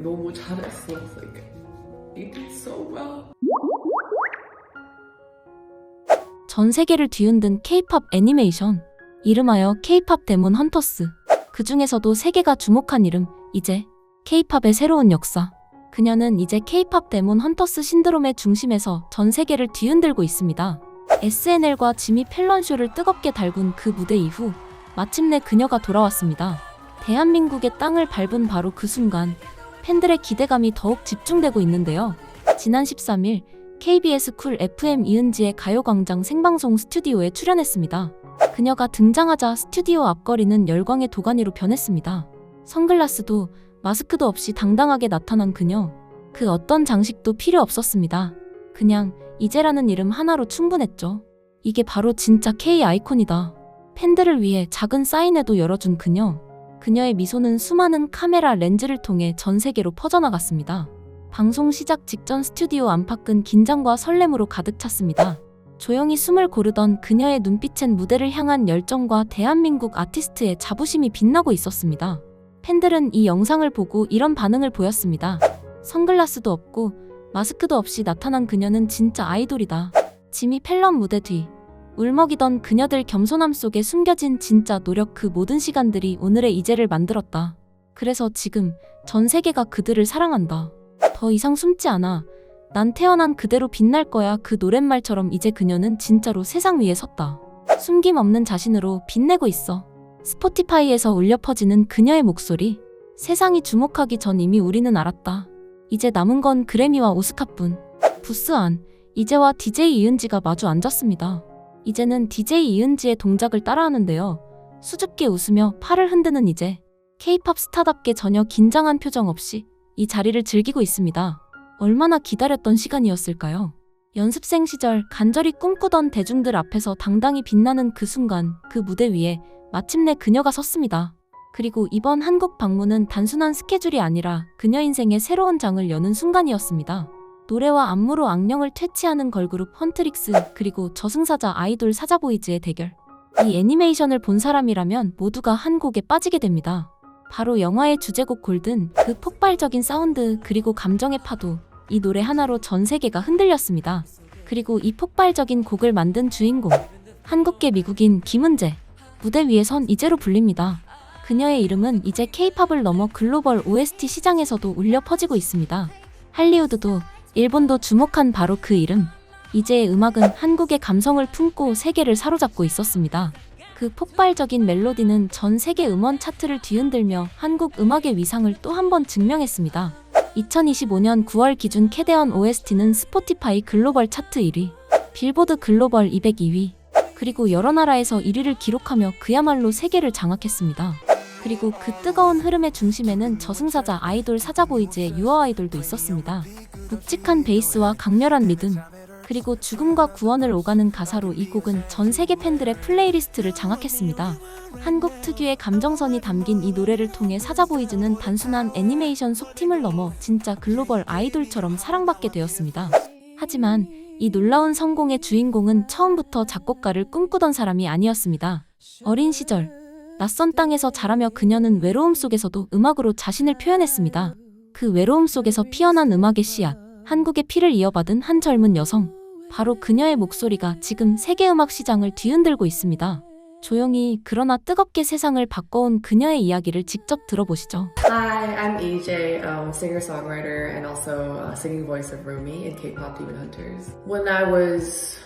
너무 잘했어. Like, you did so well. 전 세계를 뒤흔든 K-팝 애니메이션. 이름하여 K-팝 데몬 헌터스. 그 중에서도 세계가 주목한 이름, 이제 K-팝의 새로운 역사. 그녀는 이제 K-팝 데몬 헌터스 신드롬의 중심에서 전 세계를 뒤흔들고 있습니다. SNL과 지미 펠런 쇼를 뜨겁게 달군 그 무대 이후 마침내 그녀가 돌아왔습니다. 대한민국의 땅을 밟은 바로 그 순간 팬들의 기대감이 더욱 집중되고 있는데요. 지난 13일 KBS 쿨 FM 이은지의 가요광장 생방송 스튜디오에 출연했습니다. 그녀가 등장하자 스튜디오 앞거리는 열광의 도가니로 변했습니다. 선글라스도 마스크도 없이 당당하게 나타난 그녀. 그 어떤 장식도 필요 없었습니다. 그냥 이제라는 이름 하나로 충분했죠. 이게 바로 진짜 K 아이콘이다. 팬들을 위해 작은 사인회도 열어준 그녀. 그녀의 미소는 수많은 카메라 렌즈를 통해 전 세계로 퍼져나갔습니다. 방송 시작 직전 스튜디오 안팎은 긴장과 설렘으로 가득 찼습니다. 조용히 숨을 고르던 그녀의 눈빛엔 무대를 향한 열정과 대한민국 아티스트의 자부심이 빛나고 있었습니다. 팬들은 이 영상을 보고 이런 반응을 보였습니다. 선글라스도 없고 마스크도 없이 나타난 그녀는 진짜 아이돌이다. 지미 펠런 무대 뒤 울먹이던 그녀들 겸손함 속에 숨겨진 진짜 노력, 그 모든 시간들이 오늘의 이제를 만들었다. 그래서 지금 전 세계가 그들을 사랑한다. 더 이상 숨지 않아. 난 태어난 그대로 빛날 거야. 그 노랫말처럼 이제 그녀는 진짜로 세상 위에 섰다. 숨김없는 자신으로 빛내고 있어. 스포티파이에서 울려 퍼지는 그녀의 목소리. 세상이 주목하기 전 이미 우리는 알았다. 이제 남은 건 그래미와 오스카뿐. 부스 안, 이제와 DJ 이은지가 마주 앉았습니다. 이제는 DJ 이은지의 동작을 따라하는데요. 수줍게 웃으며 팔을 흔드는 이제. K-팝 스타답게 전혀 긴장한 표정 없이 이 자리를 즐기고 있습니다. 얼마나 기다렸던 시간이었을까요? 연습생 시절 간절히 꿈꾸던 대중들 앞에서 당당히 빛나는 그 순간, 그 무대 위에 마침내 그녀가 섰습니다. 그리고 이번 한국 방문은 단순한 스케줄이 아니라 그녀 인생의 새로운 장을 여는 순간이었습니다. 노래와 안무로 악령을 퇴치하는 걸그룹 헌트릭스, 그리고 저승사자 아이돌 사자보이즈의 대결. 이 애니메이션을 본 사람이라면 모두가 한 곡에 빠지게 됩니다. 바로 영화의 주제곡 골든, 그 폭발적인 사운드 그리고 감정의 파도. 이 노래 하나로 전 세계가 흔들렸습니다. 그리고 이 폭발적인 곡을 만든 주인공, 한국계 미국인 김은재. 무대 위에 선 이제로 불립니다. 그녀의 이름은 이제 K-팝을 넘어 글로벌 OST 시장에서도 울려 퍼지고 있습니다. 할리우드도 일본도 주목한 바로 그 이름. 이제의 음악은 한국의 감성을 품고 세계를 사로잡고 있었습니다. 그 폭발적인 멜로디는 전 세계 음원 차트를 뒤흔들며 한국 음악의 위상을 또 한 번 증명했습니다. 2025년 9월 기준 캐대언 OST는 스포티파이 글로벌 차트 1위, 빌보드 글로벌 202위, 그리고 여러 나라에서 1위를 기록하며 그야말로 세계를 장악했습니다. 그리고 그 뜨거운 흐름의 중심에는 저승사자 아이돌 사자보이즈의 유어 아이돌도 있었습니다. 묵직한 베이스와 강렬한 리듬, 그리고 죽음과 구원을 오가는 가사로 이 곡은 전 세계 팬들의 플레이리스트를 장악했습니다. 한국 특유의 감정선이 담긴 이 노래를 통해 사자보이즈는 단순한 애니메이션 속팀을 넘어 진짜 글로벌 아이돌처럼 사랑받게 되었습니다. 하지만 이 놀라운 성공의 주인공은 처음부터 작곡가를 꿈꾸던 사람이 아니었습니다. 어린 시절, 낯선 땅에서 자라며 그녀는 외로움 속에서도 음악으로 자신을 표현했습니다. 그 외로움 속에서 피어난 음악의 씨앗, 한국의 피를 이어받은 한 젊은 여성. 바로 그녀의 목소리가 지금 세계 음악 시장을 뒤흔들고 있습니다. 조용히 그러나 뜨겁게 세상을 바꿔온 그녀의 이야기를 직접 들어보시죠. Hi, I'm EJ, singer-songwriter and also singing voice of Rumi in K-pop Demon Hunters. When I was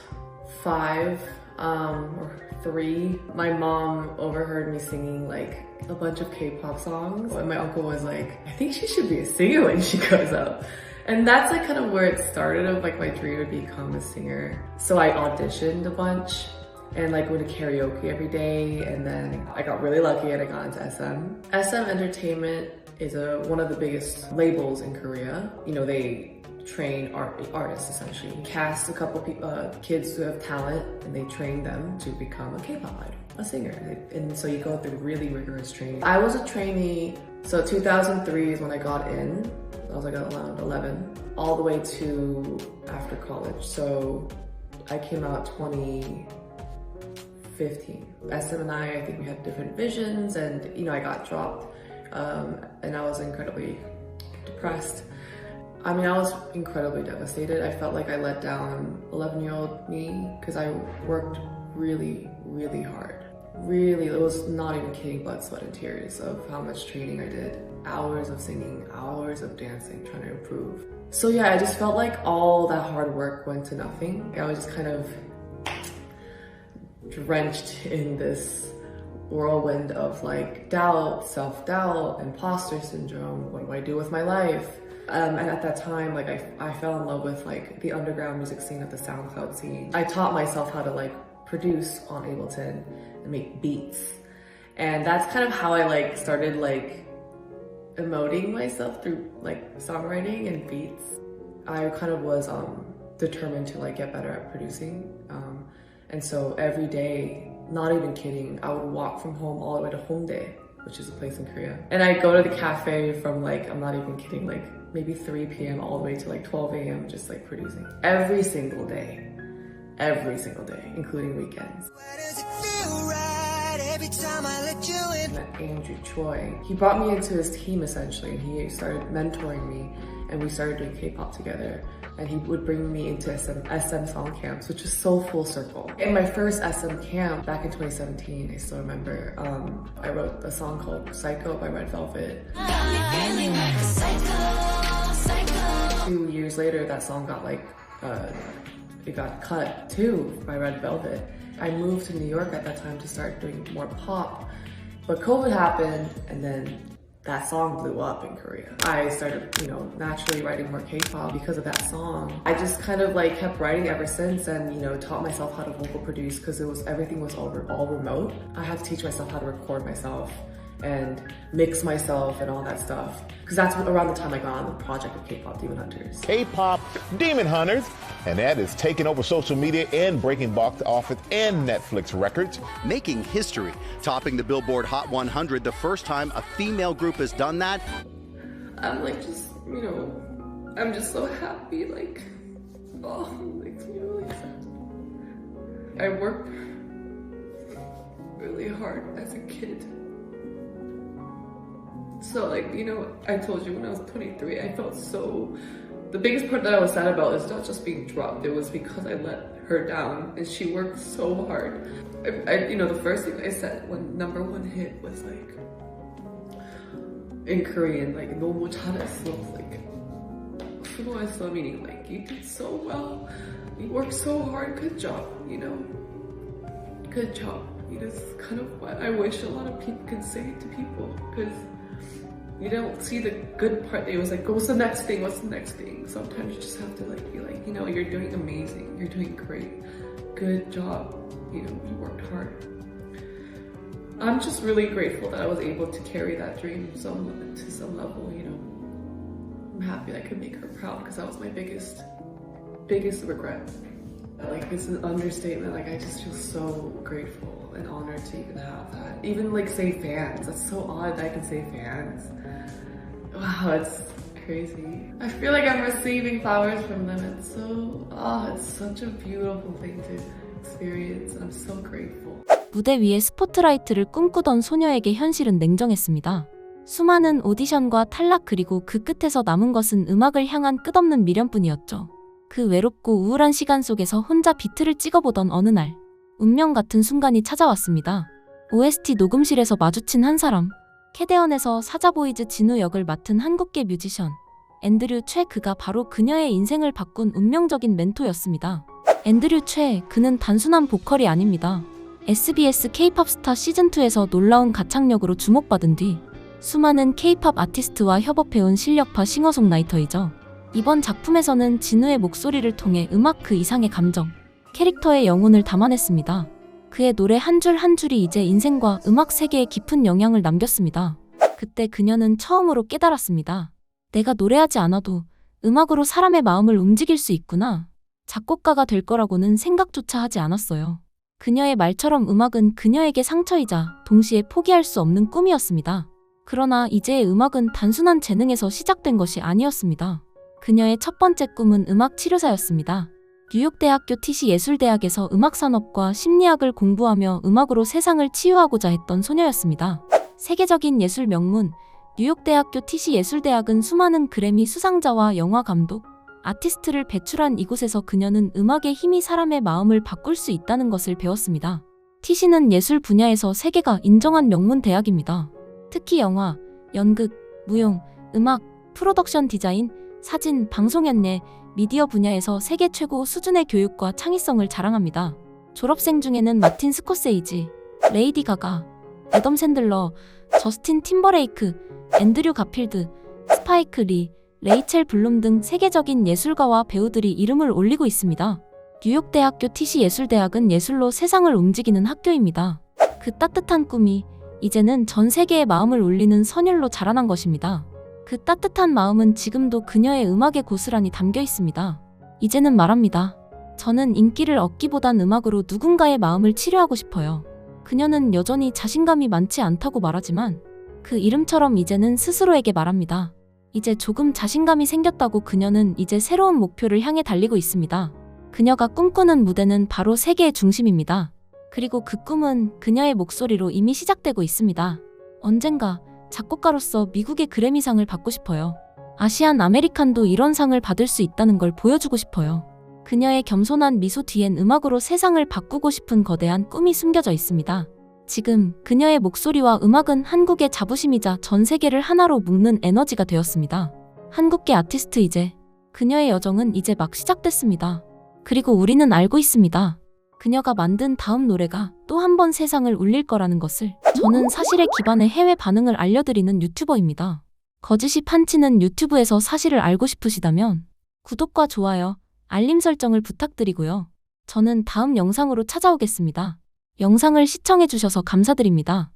5 or 3, my mom overheard me singing like a bunch of K-pop songs. And my uncle was like, I think she should be a singer when she grows up. And that's like kind of where it started of like my dream to become a singer. So I auditioned a bunch and like went to karaoke every day, and then I got really lucky and I got into SM. SM Entertainment is one of the biggest labels in Korea. You know, they train artists essentially. Cast a couple kids who have talent and they train them to become a K-pop idol, a singer. And so you go through really rigorous training. I was a trainee, so 2003 is when I got in. I was like around 11, all the way to after college. So I came out 2015. SM and I think we had different visions, and you know, I got dropped, and I was incredibly depressed. I mean, I was incredibly devastated. I felt like I let down 11-year-old me because I worked really, really hard. Really, it was not even kidding, blood, sweat, and tears of how much training I did. Hours of singing, hours of dancing, trying to improve. So yeah, I just felt like all that hard work went to nothing. I was just kind of drenched in this whirlwind of like doubt, self-doubt, imposter syndrome. What do I do with my life? And at that time, like I fell in love with like the underground music scene of the SoundCloud scene. I taught myself how to like produce on Ableton and make beats. And that's kind of how I like started like emoting myself through like songwriting and beats. I kind of was determined to like get better at producing. And so every day, not even kidding, I would walk from home all the way to Hongdae, which is a place in Korea. And I'd go to the cafe from like, I'm not even kidding, like maybe 3 p.m. all the way to like 12 a.m. just like producing. Every single day, including weekends. Why does it feel right every time I let you in? I met Andrew Choi. He brought me into his team essentially, and he started mentoring me, and we started doing K-pop together. And he would bring me into SM song camps, which is so full circle. In my first SM camp back in 2017, I still remember, I wrote a song called Psycho by Red Velvet. 2 years later, that song got like, it got cut too by Red Velvet. I moved to New York at that time to start doing more pop, but COVID happened, and then that song blew up in Korea. I started, naturally writing more K-pop because of that song. I just kind of like kept writing ever since, and taught myself how to vocal produce because everything was all remote. I had to teach myself how to record myself and mix myself and all that stuff, because that's around the time I got on the project of K-pop Demon Hunters. K-pop Demon Hunters, and that is taking over social media and breaking box office and Netflix records. Making history, topping the Billboard Hot 100, the first time a female group has done that. I'm like just, I'm just so happy, like, oh, it makes me really sad. I worked really hard as a kid. So like, I told you when I was 23, I felt so, the biggest part that I was sad about is not just being dropped, it was because I let her down and she worked so hard. The first thing I said when #1 hit was like, in Korean, like, 너무 잘했어, like, 수고했어, meaning like, you did so well, you worked so hard, good job, good job. It's kind of what I wish a lot of people could say to people, because you don't see the good part. It was like, what's the next thing? What's the next thing? Sometimes you just have to like be like, you're doing amazing. You're doing great. Good job. You worked hard. I'm just really grateful that I was able to carry that dream to some level. I'm happy I could make her proud, because that was my biggest regret. Like, it's an understatement. Like, I just feel so grateful and honored to even have that. Even like say fans. That's so odd that I can say fans. Wow, it's crazy. I feel like I'm receiving flowers from them. It's such a beautiful thing to experience. And I'm so grateful. 무대 위에 스포트라이트를 꿈꾸던 소녀에게 현실은 냉정했습니다. 수많은 오디션과 탈락, 그리고 그 끝에서 남은 것은 음악을 향한 끝없는 미련뿐이었죠. 그 외롭고 우울한 시간 속에서 혼자 비트를 찍어보던 어느 날, 운명 같은 순간이 찾아왔습니다. OST 녹음실에서 마주친 한 사람, 캐대언에서 사자보이즈 진우 역을 맡은 한국계 뮤지션 앤드류 최. 그가 바로 그녀의 인생을 바꾼 운명적인 멘토였습니다. 앤드류 최, 그는 단순한 보컬이 아닙니다. SBS K-팝 스타 시즌2에서 놀라운 가창력으로 주목받은 뒤 수많은 K-팝 아티스트와 협업해온 실력파 싱어송라이터이죠. 이번 작품에서는 진우의 목소리를 통해 음악 그 이상의 감정, 캐릭터의 영혼을 담아냈습니다. 그의 노래 한 줄 한 줄이 이제 인생과 음악 세계에 깊은 영향을 남겼습니다. 그때 그녀는 처음으로 깨달았습니다. 내가 노래하지 않아도 음악으로 사람의 마음을 움직일 수 있구나. 작곡가가 될 거라고는 생각조차 하지 않았어요. 그녀의 말처럼 음악은 그녀에게 상처이자 동시에 포기할 수 없는 꿈이었습니다. 그러나 이제의 음악은 단순한 재능에서 시작된 것이 아니었습니다. 그녀의 첫 번째 꿈은 음악 치료사였습니다. 뉴욕대학교 티시 예술대학에서 음악산업과 심리학을 공부하며 음악으로 세상을 치유하고자 했던 소녀였습니다. 세계적인 예술 명문 뉴욕대학교 티시 예술대학은 수많은 그래미 수상자와 영화 감독, 아티스트를 배출한 이곳에서 그녀는 음악의 힘이 사람의 마음을 바꿀 수 있다는 것을 배웠습니다. 티시는 예술 분야에서 세계가 인정한 명문 대학입니다. 특히 영화, 연극, 무용, 음악, 프로덕션 디자인, 사진, 방송 연예, 미디어 분야에서 세계 최고 수준의 교육과 창의성을 자랑합니다. 졸업생 중에는 마틴 스코세이지, 레이디 가가, 애덤 샌들러, 저스틴 팀버레이크, 앤드류 가필드, 스파이크 리, 레이첼 블룸 등 세계적인 예술가와 배우들이 이름을 올리고 있습니다. 뉴욕대학교 티시 예술대학은 예술로 세상을 움직이는 학교입니다. 그 따뜻한 꿈이 이제는 전 세계의 마음을 울리는 선율로 자라난 것입니다. 그 따뜻한 마음은 지금도 그녀의 음악에 고스란히 담겨 있습니다. 이제는 말합니다. 저는 인기를 얻기보단 음악으로 누군가의 마음을 치료하고 싶어요. 그녀는 여전히 자신감이 많지 않다고 말하지만 그 이름처럼 이제는 스스로에게 말합니다. 이제 조금 자신감이 생겼다고. 그녀는 이제 새로운 목표를 향해 달리고 있습니다. 그녀가 꿈꾸는 무대는 바로 세계의 중심입니다. 그리고 그 꿈은 그녀의 목소리로 이미 시작되고 있습니다. 언젠가 작곡가로서 미국의 그래미상을 받고 싶어요. 아시안 아메리칸도 이런 상을 받을 수 있다는 걸 보여주고 싶어요. 그녀의 겸손한 미소 뒤엔 음악으로 세상을 바꾸고 싶은 거대한 꿈이 숨겨져 있습니다. 지금 그녀의 목소리와 음악은 한국의 자부심이자 전 세계를 하나로 묶는 에너지가 되었습니다. 한국계 아티스트 이제 그녀의 여정은 이제 막 시작됐습니다. 그리고 우리는 알고 있습니다. 그녀가 만든 다음 노래가 또 한 번 세상을 울릴 거라는 것을. 저는 사실에 기반해 해외 반응을 알려드리는 유튜버입니다. 거짓이 판치는 유튜브에서 사실을 알고 싶으시다면 구독과 좋아요, 알림 설정을 부탁드리고요. 저는 다음 영상으로 찾아오겠습니다. 영상을 시청해주셔서 감사드립니다.